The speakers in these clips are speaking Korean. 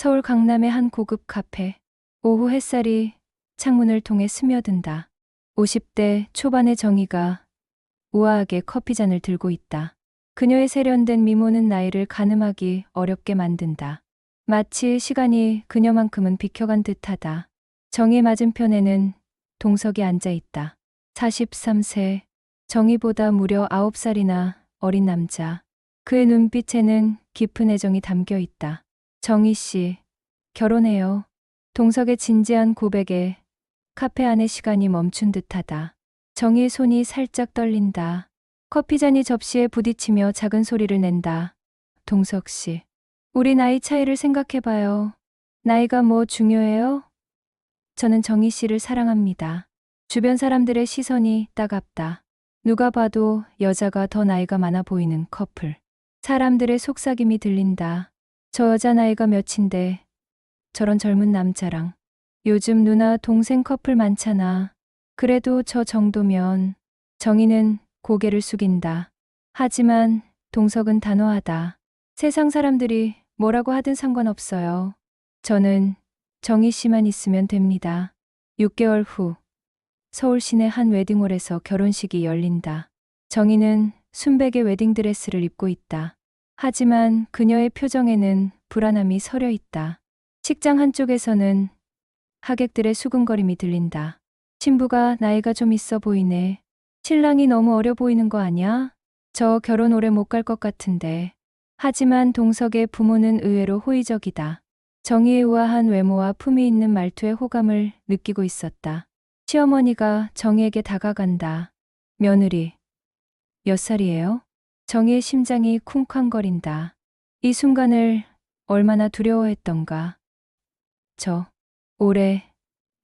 서울 강남의 한 고급 카페. 오후 햇살이 창문을 통해 스며든다. 50대 초반의 정희가 우아하게 커피잔을 들고 있다. 그녀의 세련된 미모는 나이를 가늠하기 어렵게 만든다. 마치 시간이 그녀만큼은 비켜간 듯하다. 정희 맞은편에는 동석이 앉아 있다. 43세, 정희보다 무려 9살이나 어린 남자. 그의 눈빛에는 깊은 애정이 담겨 있다. 정희 씨, 결혼해요. 동석의 진지한 고백에 카페 안의 시간이 멈춘 듯하다. 정희의 손이 살짝 떨린다. 커피잔이 접시에 부딪히며 작은 소리를 낸다. 동석 씨, 우리 나이 차이를 생각해봐요. 나이가 뭐 중요해요? 저는 정희 씨를 사랑합니다. 주변 사람들의 시선이 따갑다. 누가 봐도 여자가 더 나이가 많아 보이는 커플. 사람들의 속삭임이 들린다. 저 여자 나이가 몇인데 저런 젊은 남자랑. 요즘 누나 동생 커플 많잖아. 그래도 저 정도면. 정희는 고개를 숙인다. 하지만 동석은 단호하다. 세상 사람들이 뭐라고 하든 상관없어요. 저는 정희 씨만 있으면 됩니다. 6개월 후 서울 시내 한 웨딩홀에서 결혼식이 열린다. 정희는 순백의 웨딩드레스를 입고 있다. 하지만 그녀의 표정에는 불안함이 서려 있다. 식장 한쪽에서는 하객들의 수군거림이 들린다. 신부가 나이가 좀 있어 보이네. 신랑이 너무 어려 보이는 거 아니야? 저 결혼 오래 못 갈 것 같은데. 하지만 동석의 부모는 의외로 호의적이다. 정의의 우아한 외모와 품위 있는 말투에 호감을 느끼고 있었다. 시어머니가 정의에게 다가간다. 며느리, 몇 살이에요? 정의의 심장이 쿵쾅거린다. 이 순간을 얼마나 두려워했던가. 저, 올해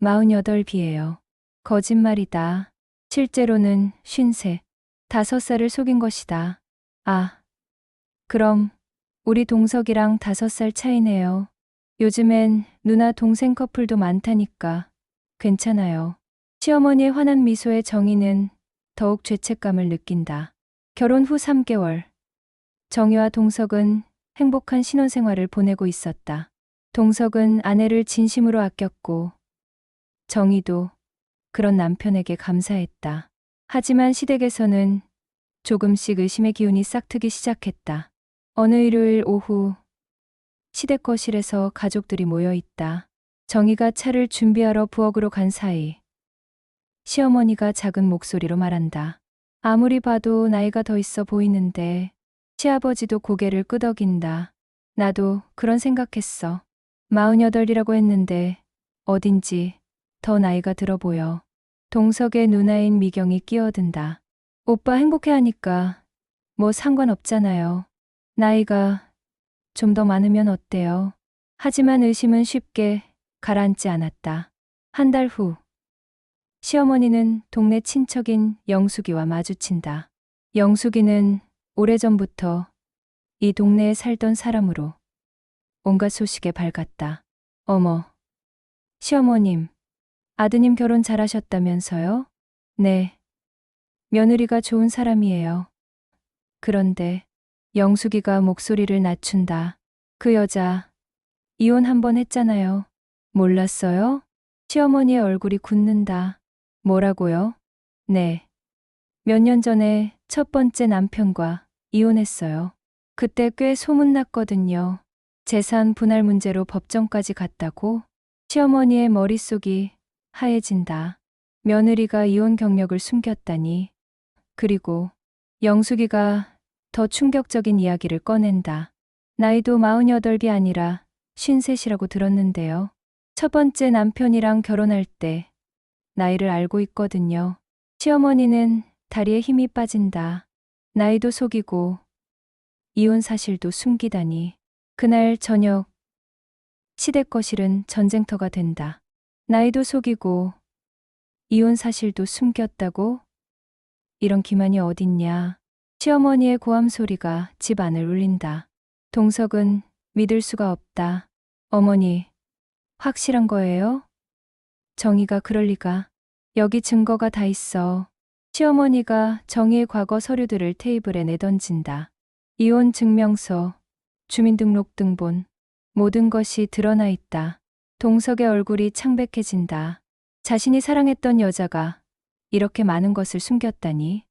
48이에요. 거짓말이다. 실제로는 53, 5살을 속인 것이다. 아, 그럼 우리 동석이랑 5살 차이네요. 요즘엔 누나 동생 커플도 많다니까 괜찮아요. 시어머니의 환한 미소에 정희는 더욱 죄책감을 느낀다. 결혼 후 3개월, 정희와 동석은 행복한 신혼생활을 보내고 있었다. 동석은 아내를 진심으로 아꼈고 정희도 그런 남편에게 감사했다. 하지만 시댁에서는 조금씩 의심의 기운이 싹트기 시작했다. 어느 일요일 오후 시댁 거실에서 가족들이 모여 있다. 정희가 차를 준비하러 부엌으로 간 사이 시어머니가 작은 목소리로 말한다. 아무리 봐도 나이가 더 있어 보이는데. 시아버지도 고개를 끄덕인다. 나도 그런 생각했어. 48이라고 했는데 어딘지 더 나이가 들어 보여. 동석의 누나인 미경이 끼어든다. 오빠 행복해하니까 뭐 상관없잖아요. 나이가 좀 더 많으면 어때요? 하지만 의심은 쉽게 가라앉지 않았다. 한 달 후, 시어머니는 동네 친척인 영숙이와 마주친다. 영숙이는 오래전부터 이 동네에 살던 사람으로 온갖 소식에 밝았다. 어머, 시어머님, 아드님 결혼 잘하셨다면서요? 네, 며느리가 좋은 사람이에요. 그런데 영숙이가 목소리를 낮춘다. 그 여자 이혼 한 번 했잖아요. 몰랐어요? 시어머니의 얼굴이 굳는다. 뭐라고요? 네. 몇 년 전에 첫 번째 남편과 이혼했어요. 그때 꽤 소문났거든요. 재산 분할 문제로 법정까지 갔다고. 시어머니의 머릿속이 하얘진다. 며느리가 이혼 경력을 숨겼다니. 그리고 영숙이가 더 충격적인 이야기를 꺼낸다. 나이도 48이 아니라 53이라고 들었는데요. 첫 번째 남편이랑 결혼할 때 나이를 알고 있거든요. 시어머니는 다리에 힘이 빠진다. 나이도 속이고 이혼 사실도 숨기다니. 그날 저녁 시댁 거실은 전쟁터가 된다. 나이도 속이고 이혼 사실도 숨겼다고? 이런 기만이 어딨냐. 시어머니의 고함 소리가 집 안을 울린다. 동석은 믿을 수가 없다. 어머니, 확실한 거예요? 정희가 그럴 리가. 여기 증거가 다 있어. 시어머니가 정희의 과거 서류들을 테이블에 내던진다. 이혼 증명서, 주민등록등본, 모든 것이 드러나 있다. 동석의 얼굴이 창백해진다. 자신이 사랑했던 여자가 이렇게 많은 것을 숨겼다니.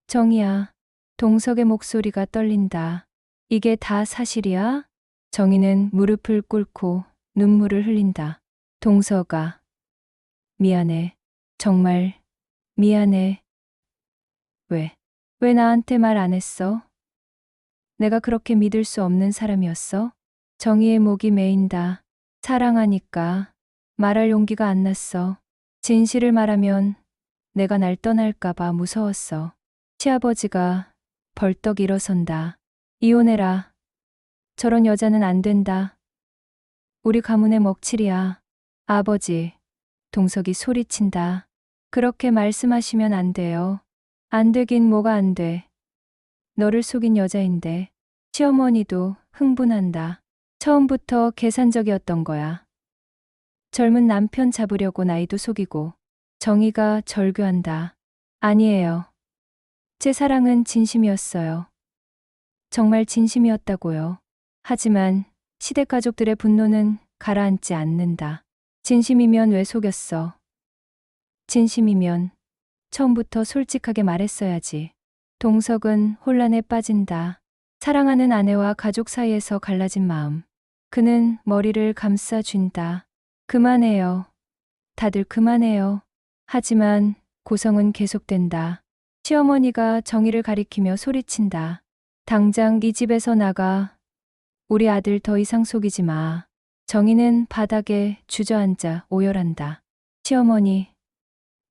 정희야. 동석의 목소리가 떨린다. 이게 다 사실이야? 정희는 무릎을 꿇고 눈물을 흘린다. 동석아. 미안해. 정말 미안해. 왜 나한테 말 안 했어? 내가 그렇게 믿을 수 없는 사람이었어? 정희의 목이 메인다. 사랑하니까 말할 용기가 안 났어. 진실을 말하면 내가 날 떠날까봐 무서웠어. 시아버지가 벌떡 일어선다. 이혼해라. 저런 여자는 안 된다. 우리 가문의 먹칠이야. 아버지. 동석이 소리친다. 그렇게 말씀하시면 안 돼요. 안 되긴 뭐가 안 돼. 너를 속인 여자인데. 시어머니도 흥분한다. 처음부터 계산적이었던 거야. 젊은 남편 잡으려고 나이도 속이고. 정희가 절규한다. 아니에요. 제 사랑은 진심이었어요. 정말 진심이었다고요. 하지만 시댁 가족들의 분노는 가라앉지 않는다. 진심이면 왜 속였어? 진심이면 처음부터 솔직하게 말했어야지. 동석은 혼란에 빠진다. 사랑하는 아내와 가족 사이에서 갈라진 마음. 그는 머리를 감싸쥔다. 그만해요. 다들 그만해요. 하지만 고성은 계속된다. 시어머니가 정희를 가리키며 소리친다. 당장 이 집에서 나가. 우리 아들 더 이상 속이지 마. 정희는 바닥에 주저앉아 오열한다. 시어머니,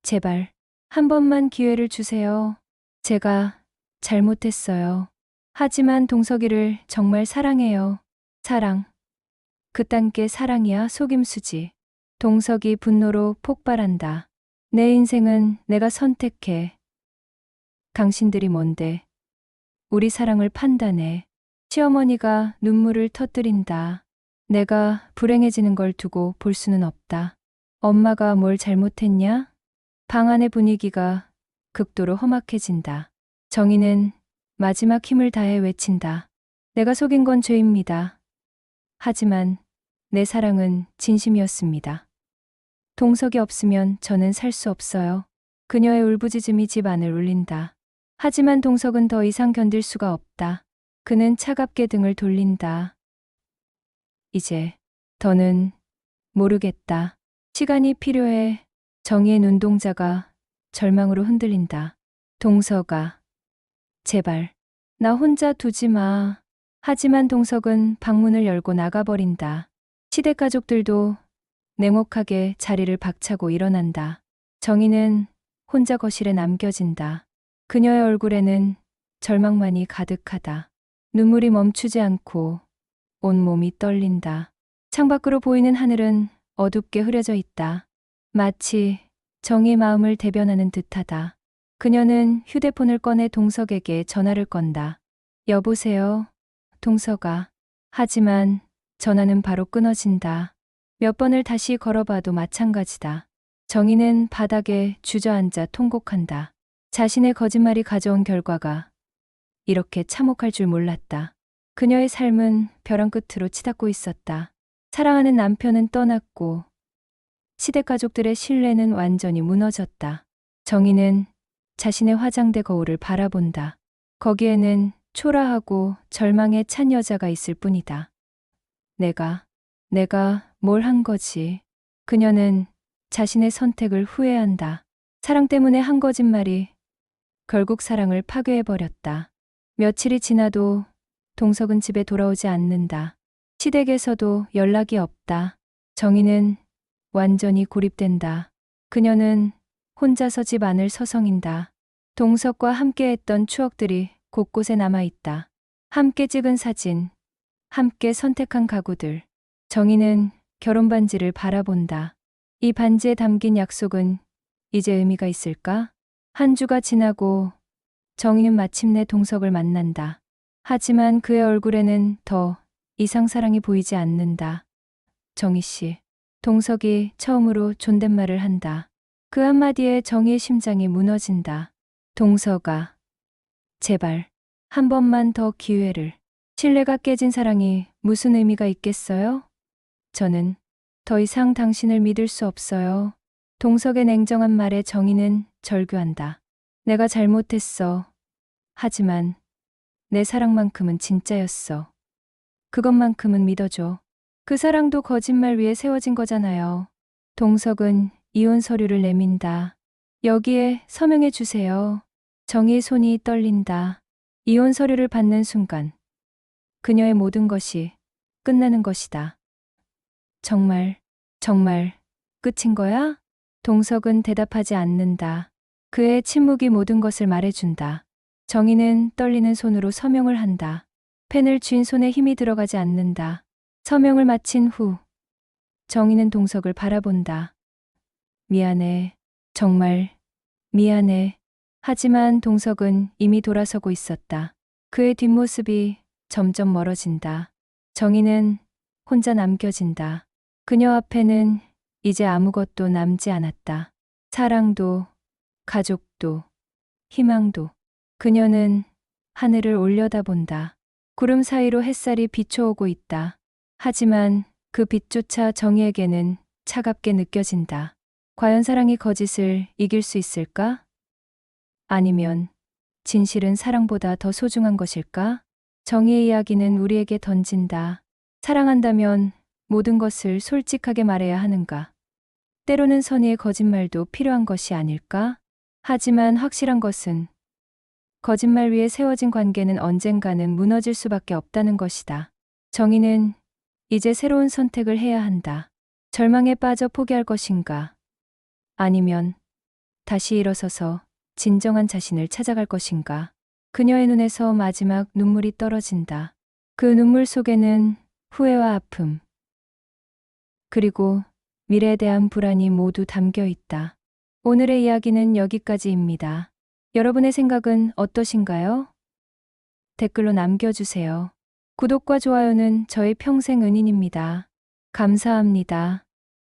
제발 한 번만 기회를 주세요. 제가 잘못했어요. 하지만 동석이를 정말 사랑해요. 사랑. 그딴 게 사랑이야, 속임수지. 동석이 분노로 폭발한다. 내 인생은 내가 선택해. 당신들이 뭔데? 우리 사랑을 판단해. 시어머니가 눈물을 터뜨린다. 내가 불행해지는 걸 두고 볼 수는 없다. 엄마가 뭘 잘못했냐? 방 안의 분위기가 극도로 험악해진다. 정희는 마지막 힘을 다해 외친다. 내가 속인 건 죄입니다. 하지만 내 사랑은 진심이었습니다. 동석이 없으면 저는 살 수 없어요. 그녀의 울부짖음이 집 안을 울린다. 하지만 동석은 더 이상 견딜 수가 없다. 그는 차갑게 등을 돌린다. 이제 더는 모르겠다. 시간이 필요해. 정희의 눈동자가 절망으로 흔들린다. 동석아, 제발 나 혼자 두지 마. 하지만 동석은 방문을 열고 나가버린다. 시댁 가족들도 냉혹하게 자리를 박차고 일어난다. 정희는 혼자 거실에 남겨진다. 그녀의 얼굴에는 절망만이 가득하다. 눈물이 멈추지 않고 온몸이 떨린다. 창밖으로 보이는 하늘은 어둡게 흐려져 있다. 마치 정희의 마음을 대변하는 듯하다. 그녀는 휴대폰을 꺼내 동석에게 전화를 건다. 여보세요, 동석아. 하지만 전화는 바로 끊어진다. 몇 번을 다시 걸어봐도 마찬가지다. 정희는 바닥에 주저앉아 통곡한다. 자신의 거짓말이 가져온 결과가 이렇게 참혹할 줄 몰랐다. 그녀의 삶은 벼랑 끝으로 치닫고 있었다. 사랑하는 남편은 떠났고 시댁 가족들의 신뢰는 완전히 무너졌다. 정희는 자신의 화장대 거울을 바라본다. 거기에는 초라하고 절망에 찬 여자가 있을 뿐이다. 내가 뭘 한 거지? 그녀는 자신의 선택을 후회한다. 사랑 때문에 한 거짓말이 결국 사랑을 파괴해버렸다. 며칠이 지나도 동석은 집에 돌아오지 않는다. 시댁에서도 연락이 없다. 정희는 완전히 고립된다. 그녀는 혼자서 집 안을 서성인다. 동석과 함께했던 추억들이 곳곳에 남아있다. 함께 찍은 사진, 함께 선택한 가구들. 정희는 결혼 반지를 바라본다. 이 반지에 담긴 약속은 이제 의미가 있을까? 한 주가 지나고 정희는 마침내 동석을 만난다. 하지만 그의 얼굴에는 더 이상 사랑이 보이지 않는다. 정희 씨. 동석이 처음으로 존댓말을 한다. 그 한마디에 정희의 심장이 무너진다. 동석아, 제발 한 번만 더 기회를. 신뢰가 깨진 사랑이 무슨 의미가 있겠어요? 저는 더 이상 당신을 믿을 수 없어요. 동석의 냉정한 말에 정희는 절규한다. 내가 잘못했어. 하지만 내 사랑만큼은 진짜였어. 그것만큼은 믿어줘. 그 사랑도 거짓말 위에 세워진 거잖아요. 동석은 이혼 서류를 내민다. 여기에 서명해 주세요. 정희의 손이 떨린다. 이혼 서류를 받는 순간 그녀의 모든 것이 끝나는 것이다. 정말 끝인 거야? 동석은 대답하지 않는다. 그의 침묵이 모든 것을 말해준다. 정희는 떨리는 손으로 서명을 한다. 펜을 쥔 손에 힘이 들어가지 않는다. 서명을 마친 후 정희는 동석을 바라본다. 미안해. 정말 미안해. 하지만 동석은 이미 돌아서고 있었다. 그의 뒷모습이 점점 멀어진다. 정희는 혼자 남겨진다. 그녀 앞에는 이제 아무것도 남지 않았다. 사랑도, 가족도, 희망도. 그녀는 하늘을 올려다본다. 구름 사이로 햇살이 비춰오고 있다. 하지만 그 빛조차 정희에게는 차갑게 느껴진다. 과연 사랑이 거짓을 이길 수 있을까? 아니면 진실은 사랑보다 더 소중한 것일까? 정희의 이야기는 우리에게 던진다. 사랑한다면 모든 것을 솔직하게 말해야 하는가? 때로는 선의의 거짓말도 필요한 것이 아닐까? 하지만 확실한 것은 거짓말 위에 세워진 관계는 언젠가는 무너질 수밖에 없다는 것이다. 정희는 이제 새로운 선택을 해야 한다. 절망에 빠져 포기할 것인가? 아니면 다시 일어서서 진정한 자신을 찾아갈 것인가? 그녀의 눈에서 마지막 눈물이 떨어진다. 그 눈물 속에는 후회와 아픔, 그리고 미래에 대한 불안이 모두 담겨 있다. 오늘의 이야기는 여기까지입니다. 여러분의 생각은 어떠신가요? 댓글로 남겨주세요. 구독과 좋아요는 저의 평생 은인입니다. 감사합니다.